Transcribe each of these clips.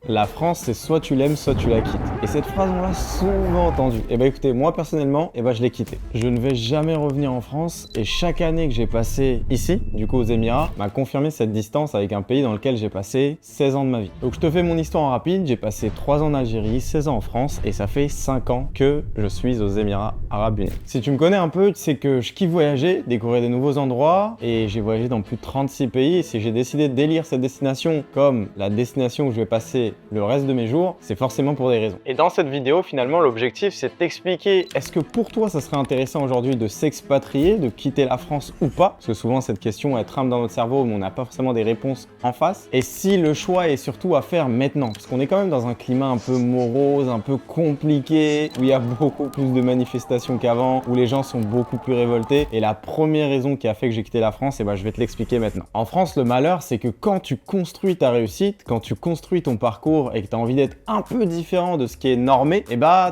La France, c'est soit tu l'aimes, soit tu la quittes. Et cette phrase, on l'a souvent entendue. Et bah écoutez, moi personnellement, je l'ai quittée. Je ne vais jamais revenir en France et chaque année que j'ai passé ici, du coup aux Émirats, m'a confirmé cette distance avec un pays dans lequel j'ai passé 16 ans de ma vie. Donc je te fais mon histoire en rapide, j'ai passé 3 ans en Algérie, 16 ans en France et ça fait 5 ans que je suis aux Émirats Arabes Unis. Si tu me connais un peu, tu sais que je kiffe voyager, découvrir des nouveaux endroits et j'ai voyagé dans plus de 36 pays et si j'ai décidé d'élire cette destination comme la destination où je vais passer le reste de mes jours, c'est forcément pour des raisons. Et dans cette vidéo, finalement, l'objectif, c'est de t'expliquer est-ce que pour toi, ça serait intéressant aujourd'hui de s'expatrier, de quitter la France ou pas? Parce que souvent, cette question, elle trame dans notre cerveau, mais on n'a pas forcément des réponses en face. Et si le choix est surtout à faire maintenant, parce qu'on est quand même dans un climat un peu morose, un peu compliqué, où il y a beaucoup plus de manifestations qu'avant, où les gens sont beaucoup plus révoltés. Et la première raison qui a fait que j'ai quitté la France, je vais te l'expliquer maintenant. En France, le malheur, c'est que quand tu construis ta réussite, quand tu construis ton parcours et que tu as envie d'être un peu différent de ce qui est normé,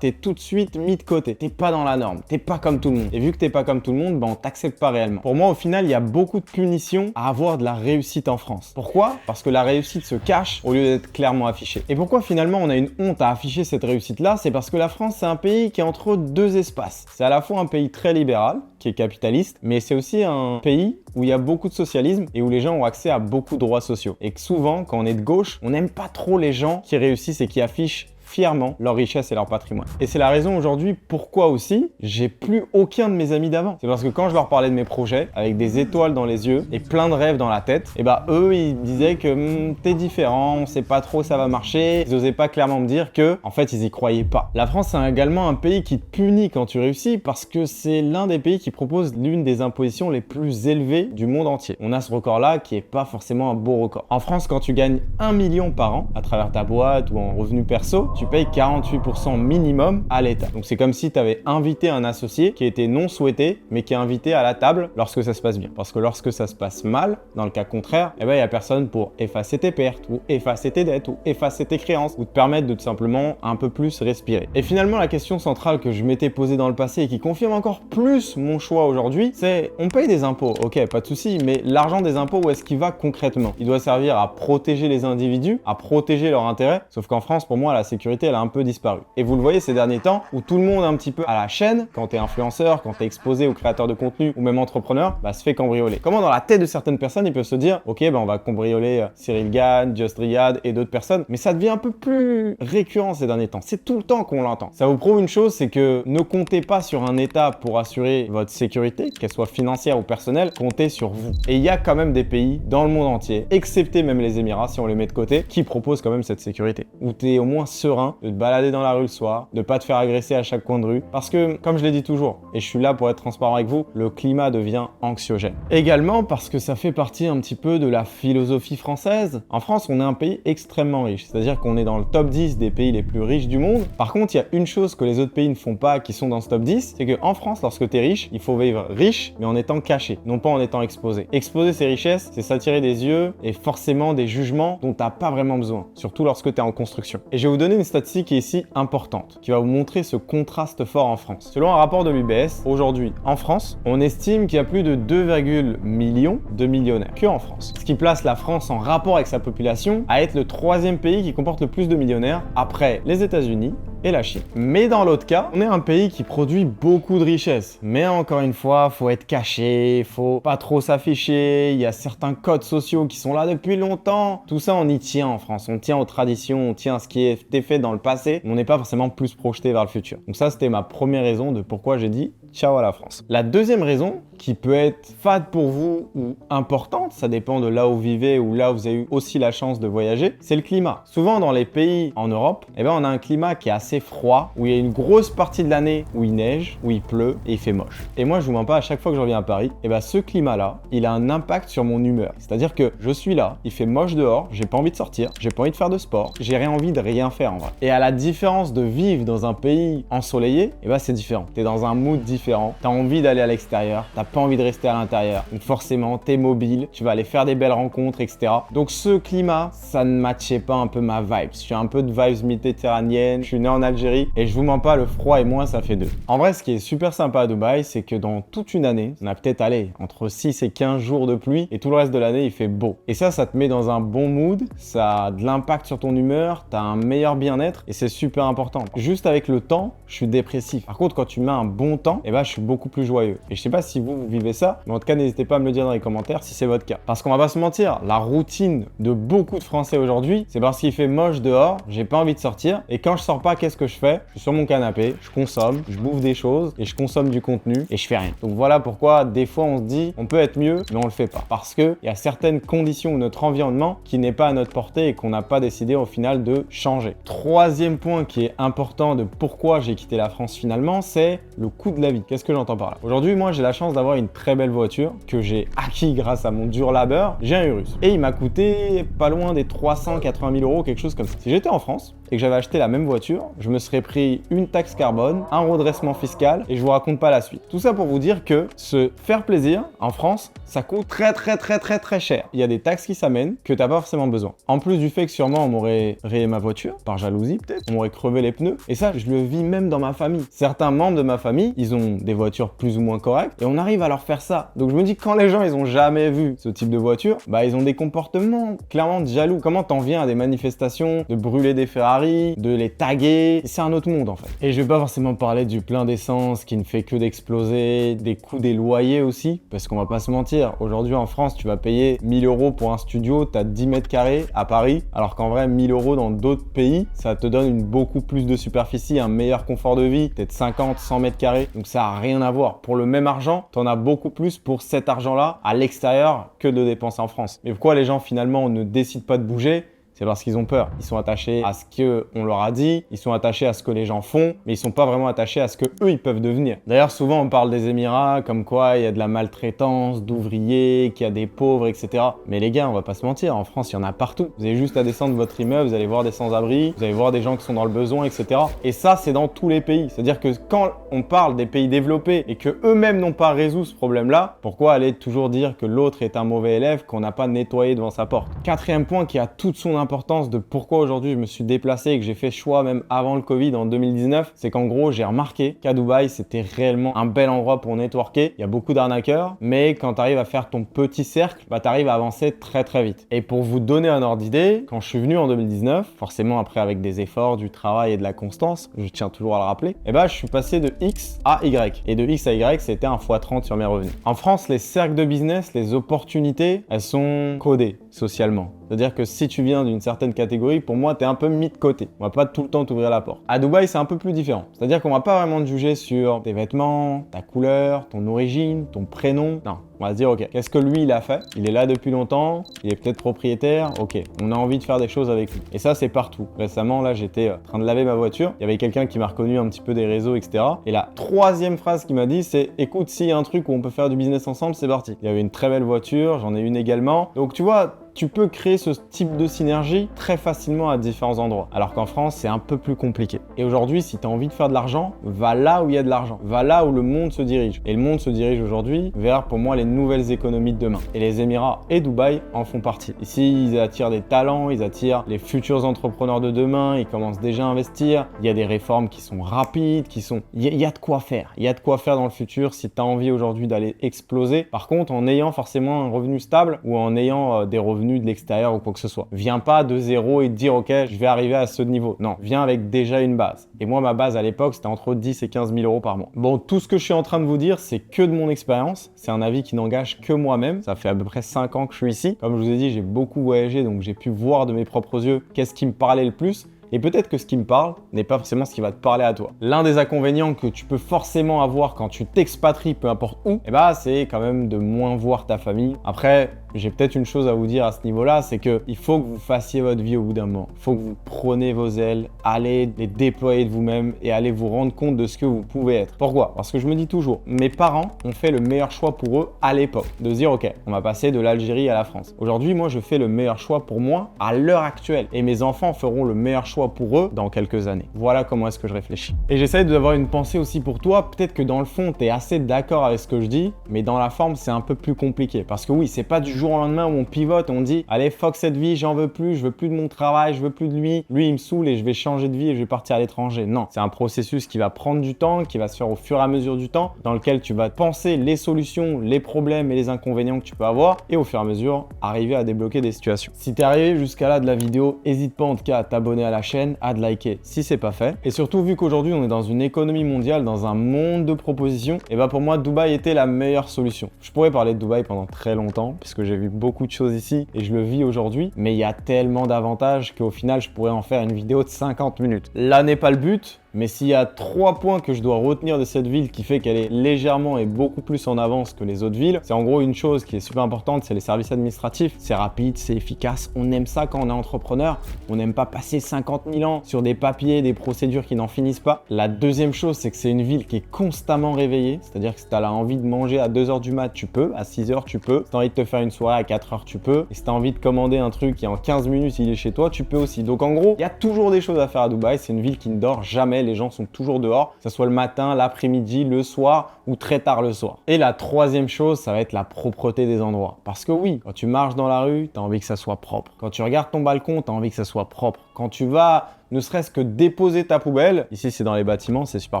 t'es tout de suite mis de côté. T'es pas dans la norme, t'es pas comme tout le monde. Et vu que t'es pas comme tout le monde, on t'accepte pas réellement. Pour moi, au final, il y a beaucoup de punitions à avoir de la réussite en France. Pourquoi? Parce que la réussite se cache au lieu d'être clairement affichée. Et pourquoi finalement on a une honte à afficher cette réussite-là? C'est parce que la France, c'est un pays qui est entre deux espaces. C'est à la fois un pays très libéral, qui est capitaliste, mais c'est aussi un pays où il y a beaucoup de socialisme et où les gens ont accès à beaucoup de droits sociaux. Et que souvent, quand on est de gauche, on n'aime pas trop les gens qui réussissent et qui affichent fièrement leur richesse et leur patrimoine. Et c'est la raison aujourd'hui pourquoi aussi j'ai plus aucun de mes amis d'avant. C'est parce que quand je leur parlais de mes projets, avec des étoiles dans les yeux et plein de rêves dans la tête, eux ils disaient que t'es différent, on sait pas trop ça va marcher. Ils osaient pas clairement me dire que en fait ils y croyaient pas. La France c'est également un pays qui te punit quand tu réussis parce que c'est l'un des pays qui propose l'une des impositions les plus élevées du monde entier. On a ce record là qui est pas forcément un beau record. En France quand tu gagnes 1 million par an à travers ta boîte ou en revenu perso, tu payes 48% minimum à l'État. Donc c'est comme si tu avais invité un associé qui était non souhaité, mais qui est invité à la table lorsque ça se passe bien. Parce que lorsque ça se passe mal, dans le cas contraire, il y a personne pour effacer tes pertes, ou effacer tes dettes, ou effacer tes créances, ou te permettre de tout simplement un peu plus respirer. Et finalement, la question centrale que je m'étais posée dans le passé et qui confirme encore plus mon choix aujourd'hui, c'est on paye des impôts, ok, pas de souci, mais l'argent des impôts, où est-ce qu'il va concrètement? Il doit servir à protéger les individus, à protéger leurs intérêts, sauf qu'en France, pour moi, la sécurité, elle a un peu disparu. Et vous le voyez ces derniers temps où tout le monde un petit peu à la chaîne, quand t'es influenceur, quand t'es exposé aux créateurs de contenu ou même entrepreneur, se fait cambrioler. Comment dans la tête de certaines personnes, ils peuvent se dire ok, on va cambrioler Cyril Gann, Just Riyad et d'autres personnes, mais ça devient un peu plus récurrent ces derniers temps. C'est tout le temps qu'on l'entend. Ça vous prouve une chose, c'est que ne comptez pas sur un État pour assurer votre sécurité, qu'elle soit financière ou personnelle, comptez sur vous. Et il y a quand même des pays dans le monde entier, excepté même les Émirats si on les met de côté, qui proposent quand même cette sécurité. Où t'es au moins serein de te balader dans la rue le soir, de pas te faire agresser à chaque coin de rue. Parce que, comme je l'ai dit toujours, et je suis là pour être transparent avec vous, le climat devient anxiogène. Également parce que ça fait partie un petit peu de la philosophie française. En France, on est un pays extrêmement riche. C'est-à-dire qu'on est dans le top 10 des pays les plus riches du monde. Par contre, il y a une chose que les autres pays ne font pas, qui sont dans ce top 10, c'est qu'en France, lorsque tu es riche, il faut vivre riche, mais en étant caché, non pas en étant exposé. Exposer ses richesses, c'est s'attirer des yeux et forcément des jugements dont tu n'as pas vraiment besoin, surtout lorsque tu es en construction. Et je vais vous donner une statistique qui est ici importante, qui va vous montrer ce contraste fort en France. Selon un rapport de l'UBS, aujourd'hui, en France, on estime qu'il y a plus de 2,1 millions de millionnaires que en France. Ce qui place la France en rapport avec sa population à être le 3e pays qui comporte le plus de millionnaires après les États-Unis et la Chine. Mais dans l'autre cas, on est un pays qui produit beaucoup de richesses. Mais encore une fois, faut être caché, faut pas trop s'afficher, il y a certains codes sociaux qui sont là depuis longtemps. Tout ça, on y tient en France, on tient aux traditions, on tient à ce qui a été fait dans le passé, on n'est pas forcément plus projeté vers le futur. Donc ça, c'était ma première raison de pourquoi j'ai dit ciao à la France. La deuxième raison, qui peut être fade pour vous ou importante, ça dépend de là où vous vivez ou là où vous avez eu aussi la chance de voyager, c'est le climat. Souvent dans les pays en Europe, on a un climat qui est assez froid, où il y a une grosse partie de l'année où il neige, où il pleut et il fait moche. Et moi je vous mens pas, à chaque fois que je reviens à Paris, ce climat-là, il a un impact sur mon humeur. C'est-à-dire que je suis là, il fait moche dehors, j'ai pas envie de sortir, j'ai pas envie de faire de sport, j'ai rien envie de rien faire en vrai. Et à la différence de vivre dans un pays ensoleillé, c'est différent. T'es dans un mood différent. différent. T'as envie d'aller à l'extérieur, t'as pas envie de rester à l'intérieur. Donc forcément, t'es mobile, tu vas aller faire des belles rencontres, etc. Donc ce climat, ça ne matchait pas un peu ma vibe. Je suis un peu de vibes méditerranéennes, je suis né en Algérie et je vous mens pas, le froid et moi, ça fait deux. En vrai, ce qui est super sympa à Dubaï, c'est que dans toute une année, on a peut-être allé entre 6 et 15 jours de pluie et tout le reste de l'année, il fait beau. Et ça te met dans un bon mood, ça a de l'impact sur ton humeur, t'as un meilleur bien-être et c'est super important. Juste avec le temps, je suis dépressif. Par contre, quand tu mets un bon temps, je suis beaucoup plus joyeux. Et je sais pas si vous vivez ça, mais en tout cas, n'hésitez pas à me le dire dans les commentaires si c'est votre cas. Parce qu'on va pas se mentir, la routine de beaucoup de Français aujourd'hui, c'est parce qu'il fait moche dehors, j'ai pas envie de sortir et quand je sors pas, qu'est-ce que je fais? Je suis sur mon canapé, je consomme, je bouffe des choses et je consomme du contenu et je fais rien. Donc voilà pourquoi des fois on se dit on peut être mieux, mais on le fait pas. Parce que il y a certaines conditions de notre environnement qui n'est pas à notre portée et qu'on n'a pas décidé au final de changer. Troisième point qui est important de pourquoi j'ai quitté la France finalement, c'est le coût de la vie. Qu'est-ce que j'entends par là? Aujourd'hui, moi j'ai la chance d'avoir une très belle voiture que j'ai acquis grâce à mon dur labeur. J'ai un Urus et il m'a coûté pas loin des 380 000 €, quelque chose comme ça. Si j'étais en France et que j'avais acheté la même voiture, je me serais pris une taxe carbone, un redressement fiscal et je vous raconte pas la suite. Tout ça pour vous dire que se faire plaisir en France, ça coûte très cher. Il y a des taxes qui s'amènent que t'as pas forcément besoin. En plus du fait que sûrement on m'aurait rayé ma voiture, par jalousie peut-être, on m'aurait crevé les pneus. Et ça, je le vis même dans ma famille. Certains membres de ma famille, ils ont des voitures plus ou moins correctes et on arrive à leur faire ça. Donc je me dis quand les gens, ils ont jamais vu ce type de voiture, ils ont des comportements clairement de jaloux. Comment t'en viens à des manifestations, de brûler des Ferrari, de les taguer? C'est un autre monde en fait. Et je vais pas forcément parler du plein d'essence qui ne fait que d'exploser, des coûts des loyers aussi, parce qu'on va pas se mentir. Aujourd'hui en France, tu vas payer 1 000 € pour un studio, t'as 10 mètres carrés à Paris, alors qu'en vrai 1 000 € dans d'autres pays, ça te donne beaucoup plus de superficie, un meilleur confort de vie, peut-être 50, 100 mètres carrés. Donc ça a rien à voir. Pour le même argent, t'en as beaucoup plus pour cet argent-là à l'extérieur que de dépenser en France. Mais pourquoi les gens finalement ne décident pas de bouger? C'est parce qu'ils ont peur. Ils sont attachés à ce qu'on leur a dit, ils sont attachés à ce que les gens font, mais ils sont pas vraiment attachés à ce que eux ils peuvent devenir. D'ailleurs, souvent on parle des Émirats comme quoi il y a de la maltraitance, d'ouvriers, qu'il y a des pauvres, etc. Mais les gars, on va pas se mentir, en France, il y en a partout. Vous avez juste à descendre votre immeuble, vous allez voir des sans-abri, vous allez voir des gens qui sont dans le besoin, etc. Et ça, c'est dans tous les pays. C'est-à-dire que quand on parle des pays développés et que eux-mêmes n'ont pas résolu ce problème-là, pourquoi aller toujours dire que l'autre est un mauvais élève qu'on n'a pas nettoyé devant sa porte? Quatrième point qui a toute son importance de pourquoi aujourd'hui je me suis déplacé et que j'ai fait choix même avant le Covid en 2019, c'est qu'en gros j'ai remarqué qu'à Dubaï c'était réellement un bel endroit pour networker. Il y a beaucoup d'arnaqueurs, mais quand tu arrives à faire ton petit cercle, tu arrives à avancer très vite. Et pour vous donner un ordre d'idée, quand je suis venu en 2019, forcément après avec des efforts, du travail et de la constance, je tiens toujours à le rappeler, je suis passé de X à Y. Et de X à Y, c'était un x30 sur mes revenus. En France, les cercles de business, les opportunités, elles sont codées socialement. C'est-à-dire que si tu viens d'une certaine catégorie, pour moi, tu es un peu mis de côté. On va pas tout le temps t'ouvrir la porte. À Dubaï, c'est un peu plus différent. C'est-à-dire qu'on va pas vraiment te juger sur tes vêtements, ta couleur, ton origine, ton prénom. Non. On va se dire, ok, qu'est-ce que lui, il a fait? Il est là depuis longtemps, il est peut-être propriétaire, ok, on a envie de faire des choses avec lui. Et ça, c'est partout. Récemment, là, j'étais en train de laver ma voiture, il y avait quelqu'un qui m'a reconnu un petit peu des réseaux, etc. Et la troisième phrase qu'il m'a dit, c'est, écoute, s'il y a un truc où on peut faire du business ensemble, c'est parti. Il y avait une très belle voiture, j'en ai une également. Donc, tu vois, tu peux créer ce type de synergie très facilement à différents endroits. Alors qu'en France, c'est un peu plus compliqué. Et aujourd'hui, si tu as envie de faire de l'argent, va là où il y a de l'argent. Va là où le monde se dirige. Et le monde se dirige aujourd'hui vers, pour moi, les nouvelles économies de demain. Et les Émirats et Dubaï en font partie. Ici, ils attirent des talents, ils attirent les futurs entrepreneurs de demain, ils commencent déjà à investir. Il y a des réformes qui sont rapides, Il y a de quoi faire. Il y a de quoi faire dans le futur si tu as envie aujourd'hui d'aller exploser. Par contre, en ayant forcément un revenu stable ou en ayant des revenus de l'extérieur ou quoi que ce soit. Viens pas de zéro et te dire ok, je vais arriver à ce niveau. Non, viens avec déjà une base. Et moi, ma base à l'époque, c'était entre 10 et 15 000 € par mois. Bon, tout ce que je suis en train de vous dire, c'est que de mon expérience. C'est un avis qui n'engage que moi-même. Ça fait à peu près 5 ans que je suis ici. Comme je vous ai dit, j'ai beaucoup voyagé, donc j'ai pu voir de mes propres yeux qu'est-ce qui me parlait le plus. Et peut-être que ce qui me parle n'est pas forcément ce qui va te parler à toi. L'un des inconvénients que tu peux forcément avoir quand tu t'expatries, peu importe où, c'est quand même de moins voir ta famille. Après, j'ai peut-être une chose à vous dire à ce niveau-là, c'est qu'il faut que vous fassiez votre vie au bout d'un moment. Il faut que vous preniez vos ailes, allez les déployer de vous-même et allez vous rendre compte de ce que vous pouvez être. Pourquoi? Parce que je me dis toujours, mes parents ont fait le meilleur choix pour eux à l'époque. De se dire, ok, on va passer de l'Algérie à la France. Aujourd'hui, moi, je fais le meilleur choix pour moi à l'heure actuelle. Et mes enfants feront le meilleur choix choix pour eux dans quelques années. Voilà comment est-ce que je réfléchis. Et j'essaie d'avoir une pensée aussi pour toi. Peut-être que dans le fond, tu es assez d'accord avec ce que je dis, mais dans la forme, c'est un peu plus compliqué. Parce que oui, c'est pas du jour au lendemain où on pivote et on dit allez, fuck cette vie, j'en veux plus, je veux plus de mon travail, je veux plus de lui, il me saoule et je vais changer de vie et je vais partir à l'étranger. Non, c'est un processus qui va prendre du temps, qui va se faire au fur et à mesure du temps, dans lequel tu vas penser les solutions, les problèmes et les inconvénients que tu peux avoir et au fur et à mesure arriver à débloquer des situations. Si tu es arrivé jusqu'à là de la vidéo, n'hésite pas en tout cas à t'abonner à la chaîne, à te liker si c'est pas fait. Et surtout, vu qu'aujourd'hui on est dans une économie mondiale, dans un monde de propositions, et bah pour moi Dubaï était la meilleure solution. Je pourrais parler de Dubaï pendant très longtemps puisque j'ai vu beaucoup de choses ici et je le vis aujourd'hui, mais il y a tellement d'avantages qu'au final je pourrais en faire une vidéo de 50 minutes. Là n'est pas le but. Mais s'il y a 3 points que je dois retenir de cette ville qui fait qu'elle est légèrement et beaucoup plus en avance que les autres villes, c'est en gros une chose qui est super importante, c'est les services administratifs. C'est rapide, c'est efficace, on aime ça quand on est entrepreneur. On n'aime pas passer 50 000 ans sur des papiers, des procédures qui n'en finissent pas. La deuxième chose, c'est que c'est une ville qui est constamment réveillée. C'est-à-dire que si tu as envie de manger à 2 h du mat, tu peux. À 6 h, tu peux. Si tu as envie de te faire une soirée à 4 h, tu peux. Et si tu as envie de commander un truc et en 15 minutes, il est chez toi, tu peux aussi. Donc en gros, il y a toujours des choses à faire à Dubaï. C'est une ville qui ne dort jamais. Les gens sont toujours dehors, que ce soit le matin, l'après-midi, le soir ou très tard le soir. Et la troisième chose, ça va être la propreté des endroits. Parce que oui, quand tu marches dans la rue, tu as envie que ça soit propre. Quand tu regardes ton balcon, tu as envie que ça soit propre. Quand tu vas ne serait-ce que déposer ta poubelle, ici c'est dans les bâtiments, c'est super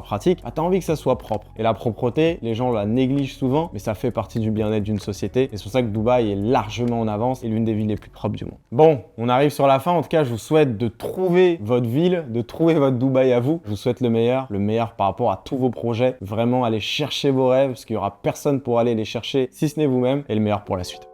pratique, tu as envie que ça soit propre. Et la propreté, les gens la négligent souvent, mais ça fait partie du bien-être d'une société. Et c'est pour ça que Dubaï est largement en avance et l'une des villes les plus propres du monde. Bon, on arrive sur la fin. En tout cas, je vous souhaite de trouver votre ville, de trouver votre Dubaï à vous. Je vous souhaite le meilleur par rapport à tous vos projets. Vraiment, allez chercher vos rêves, parce qu'il n'y aura personne pour aller les chercher si ce n'est vous-même, et le meilleur pour la suite.